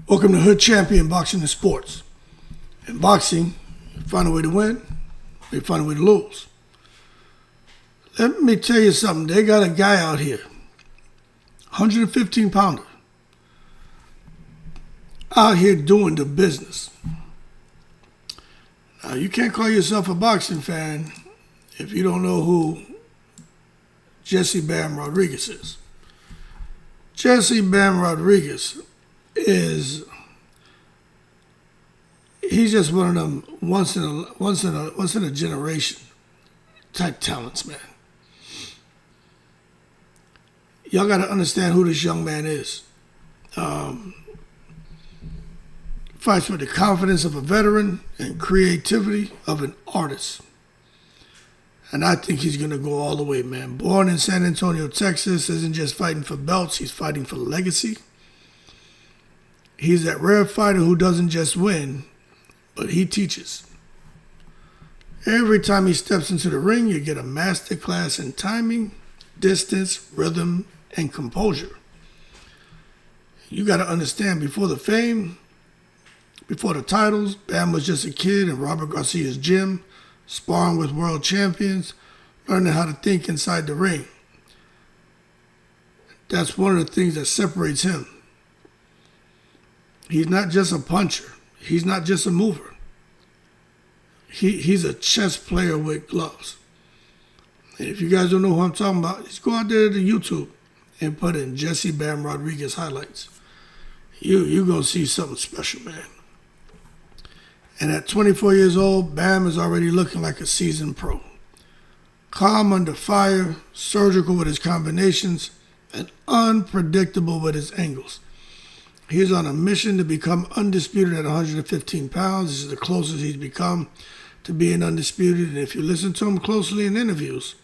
Welcome to Hood Champion Boxing and Sports. In boxing, you find a way to win, you find a way to lose. Let me tell you something. They got a guy out here, 115 pounder, out here doing the business. Now, you can't call yourself a boxing fan if you don't know who Jesse Bam Rodriguez is. Jesse Bam Rodriguez he's just one of them once in a generation type talents, man. Y'all got to understand who this young man is. Fights with the confidence of a veteran and creativity of an artist. And I think he's going to go all the way, man. Born in San Antonio, Texas, isn't just fighting for belts, he's fighting for legacy. He's that rare fighter who doesn't just win, but he teaches. Every time he steps into the ring, you get a masterclass in timing, distance, rhythm, and composure. You got to understand, before the fame, before the titles, Bam was just a kid in Robert Garcia's gym, sparring with world champions, learning how to think inside the ring. That's one of the things that separates him. He's not just a puncher. He's not just a mover. He's a chess player with gloves. And if you guys don't know who I'm talking about, just go out there to YouTube and put in Jesse Bam Rodriguez highlights. You're going to see something special, man. And at 24 years old, Bam is already looking like a seasoned pro. Calm under fire, surgical with his combinations, and unpredictable with his angles. He is on a mission to become undisputed at 115 pounds. This is the closest he's become to being undisputed. And if you listen to him closely in interviews,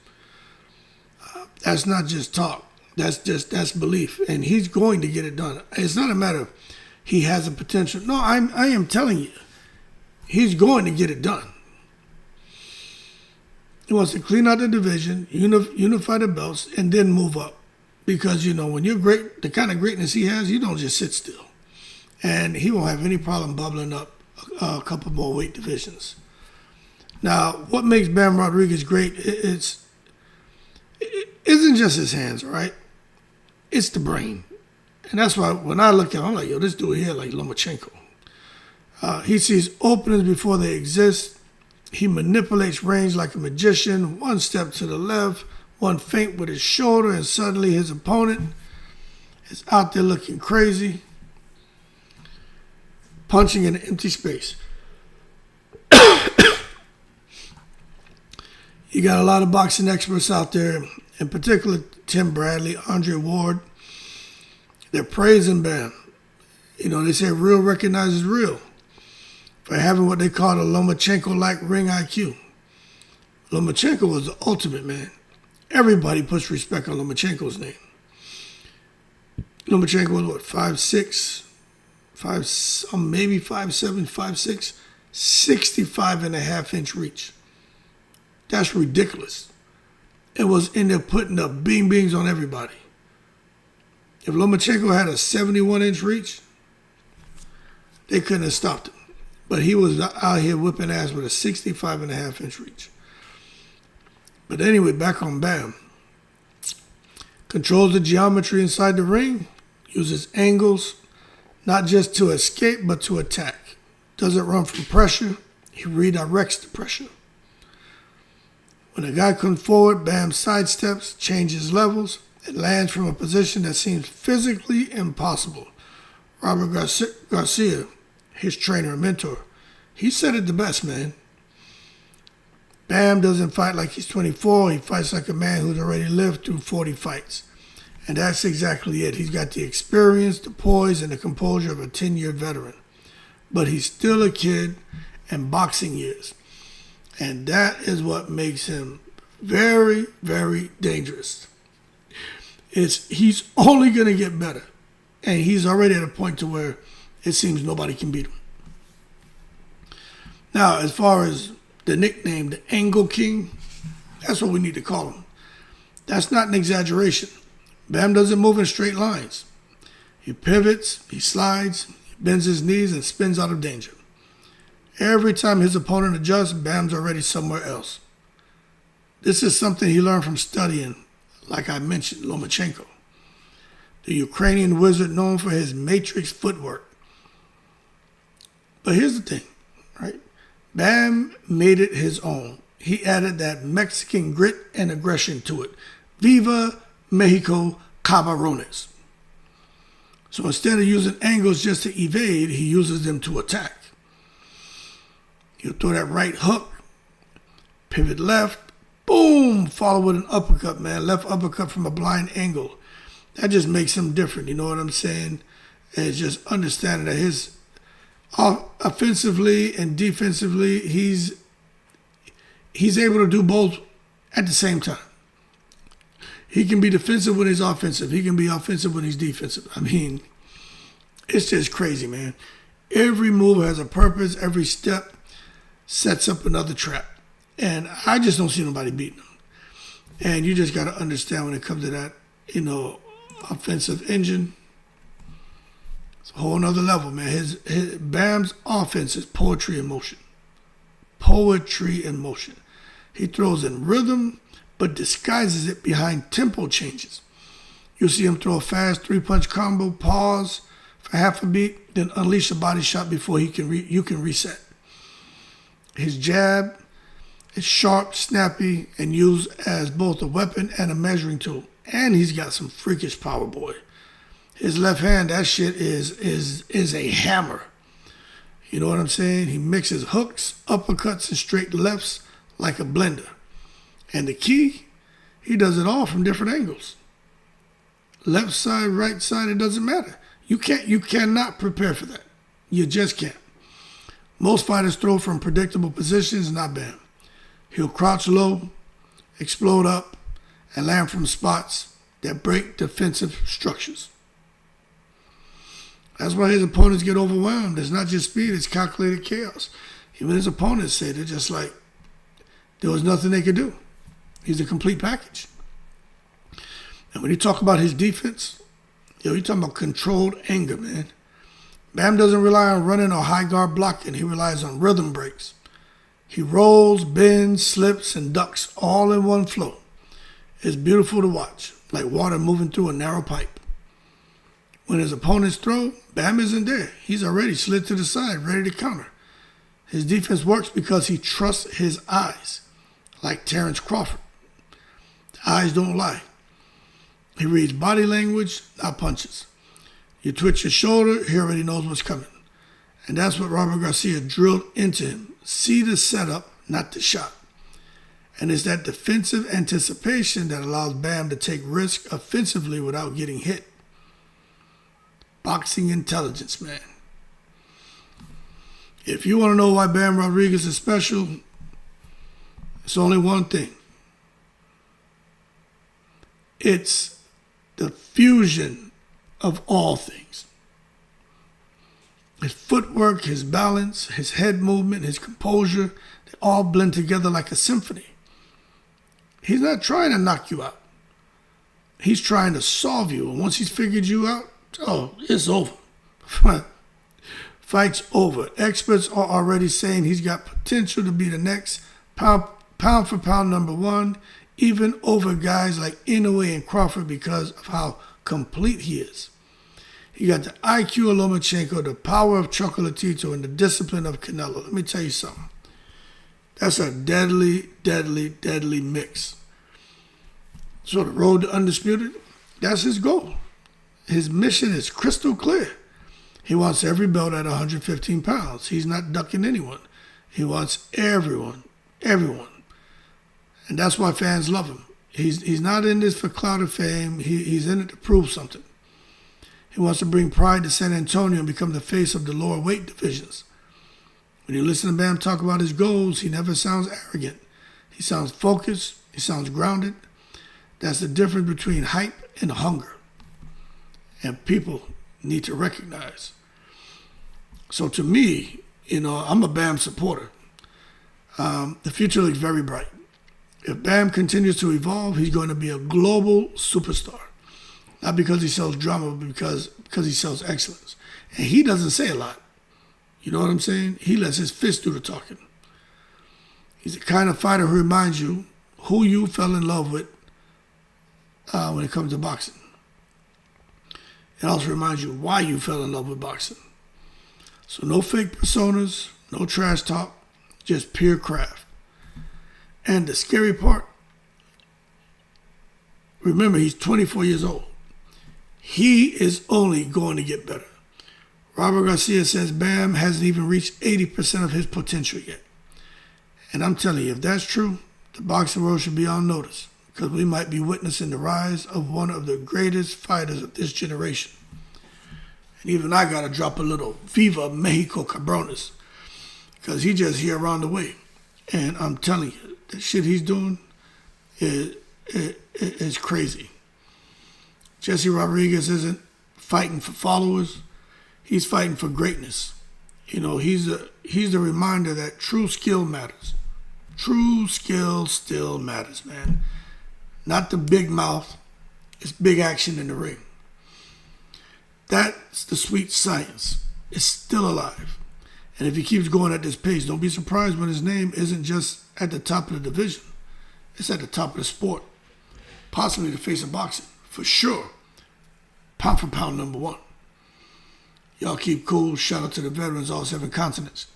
that's not just talk. That's belief. And he's going to get it done. It's not a matter of he has a potential. No, I am telling you, he's going to get it done. He wants to clean out the division, unify the belts, and then move up. Because, when you're great, the kind of greatness he has, you don't just sit still. And he won't have any problem bubbling up a couple more weight divisions. Now, what makes Bam Rodriguez great, it isn't just his hands, right? It's the brain. And that's why when I look at him, I'm like, this dude here like Lomachenko. He sees openings before they exist. He manipulates range like a magician, one step to the left, one feint with his shoulder, and suddenly his opponent is out there looking crazy, punching in an empty space. You got a lot of boxing experts out there, in particular Tim Bradley, Andre Ward. They're praising Bam. They say real recognizes real for having what they call a Lomachenko-like ring IQ. Lomachenko was the ultimate, man. Everybody puts respect on Lomachenko's name. Lomachenko was what, 5'6", maybe 5'7", 5'6", 65.5-inch reach. That's ridiculous. It was in there putting up beans on everybody. If Lomachenko had a 71-inch reach, they couldn't have stopped him. But he was out here whipping ass with a 65.5-inch reach. But anyway, back on Bam. Controls the geometry inside the ring, uses angles, not just to escape, but to attack. Doesn't run from pressure, he redirects the pressure. When a guy comes forward, Bam sidesteps, changes levels, and lands from a position that seems physically impossible. Robert Garcia, his trainer and mentor, he said it the best, man. Bam doesn't fight like he's 24. He fights like a man who's already lived through 40 fights. And that's exactly it. He's got the experience, the poise, and the composure of a 10-year veteran. But he's still a kid in boxing years. And that is what makes him very, very dangerous. He's only going to get better. And he's already at a point to where it seems nobody can beat him. Now, as far as the nickname, the Angle King, that's what we need to call him. That's not an exaggeration. Bam doesn't move in straight lines. He pivots, he slides, he bends his knees, and spins out of danger. Every time his opponent adjusts, Bam's already somewhere else. This is something he learned from studying, like I mentioned, Lomachenko, the Ukrainian wizard known for his matrix footwork. But here's the thing, right? Bam made it his own. He added that Mexican grit and aggression to it. Viva Mexico Cabrones. So instead of using angles just to evade, he uses them to attack. He'll throw that right hook, pivot left, boom, follow with an uppercut, man. Left uppercut from a blind angle. That just makes him different, you know what I'm saying? And it's just understanding that his offensively and defensively, he's able to do both at the same time. He can be defensive when he's offensive. He can be offensive when he's defensive. I mean, it's just crazy, man. Every move has a purpose. Every step sets up another trap. And I just don't see nobody beating him. And you just got to understand when it comes to that, offensive engine. It's a whole nother level, man. His Bam's offense is poetry in motion. Poetry in motion. He throws in rhythm, but disguises it behind tempo changes. You'll see him throw a fast three-punch combo, pause for half a beat, then unleash a body shot before you can reset. His jab is sharp, snappy, and used as both a weapon and a measuring tool. And he's got some freakish power, boy. His left hand, that shit is a hammer. You know what I'm saying? He mixes hooks, uppercuts, and straight lefts like a blender. And the key, he does it all from different angles. Left side, right side, it doesn't matter. You cannot prepare for that. You just can't. Most fighters throw from predictable positions, not Bam. He'll crouch low, explode up, and land from spots that break defensive structures. That's why his opponents get overwhelmed. It's not just speed, it's calculated chaos. Even his opponents say they're just like, there was nothing they could do. He's a complete package. And when you talk about his defense, you're talking about controlled anger, man. Bam doesn't rely on running or high guard blocking. He relies on rhythm breaks. He rolls, bends, slips, and ducks all in one flow. It's beautiful to watch, like water moving through a narrow pipe. When his opponents throw, Bam isn't there. He's already slid to the side, ready to counter. His defense works because he trusts his eyes, like Terrence Crawford. The eyes don't lie. He reads body language, not punches. You twitch your shoulder, he already knows what's coming. And that's what Robert Garcia drilled into him. See the setup, not the shot. And it's that defensive anticipation that allows Bam to take risk offensively without getting hit. Boxing intelligence, man. If you want to know why Bam Rodriguez is special, it's only one thing. It's the fusion of all things. His footwork, his balance, his head movement, his composure, they all blend together like a symphony. He's not trying to knock you out. He's trying to solve you. And once he's figured you out, it's over. Fight's over. Experts are already saying he's got potential to be the next pound for pound number one, even over guys like Inoue and Crawford because of how complete he is. He got the IQ of Lomachenko, the power of Chocolatito, and the discipline of Canelo. Let me tell you something. That's a deadly, deadly, deadly mix. So the road to undisputed, that's his goal. His mission is crystal clear. He wants every belt at 115 pounds. He's not ducking anyone. He wants everyone. And that's why fans love him. He's not in this for clout or fame. He's in it to prove something. He wants to bring pride to San Antonio and become the face of the lower weight divisions. When you listen to Bam talk about his goals, he never sounds arrogant. He sounds focused. He sounds grounded. That's the difference between hype and hunger. And people need to recognize. So to me, I'm a Bam supporter. The future looks very bright. If Bam continues to evolve, he's going to be a global superstar. Not because he sells drama, but because he sells excellence. And he doesn't say a lot. You know what I'm saying? He lets his fist do the talking. He's the kind of fighter who reminds you who you fell in love with when it comes to boxing. It also reminds you why you fell in love with boxing. So no fake personas, no trash talk, just pure craft. And the scary part, remember, he's 24 years old. He is only going to get better. Robert Garcia says Bam hasn't even reached 80% of his potential yet. And I'm telling you, if that's true, the boxing world should be on notice, because we might be witnessing the rise of one of the greatest fighters of this generation. And even I got to drop a little Viva Mexico Cabrones, because he just here around the way. And I'm telling you, the shit he's doing is crazy. Jesse Rodriguez isn't fighting for followers. He's fighting for greatness. You know, he's a reminder that true skill matters. True skill still matters, man. Not the big mouth. It's big action in the ring. That's the sweet science. It's still alive. And if he keeps going at this pace, don't be surprised when his name isn't just at the top of the division. It's at the top of the sport. Possibly the face of boxing. For sure. Pound for pound number one. Y'all keep cool. Shout out to the veterans, all 7 continents.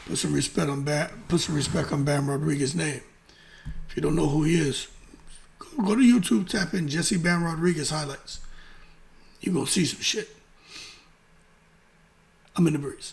Put some respect on Bam Rodriguez's name. If you don't know who he is, go to YouTube, tap in Jesse Bam Rodriguez highlights. You're going to see some shit. I'm in the breeze.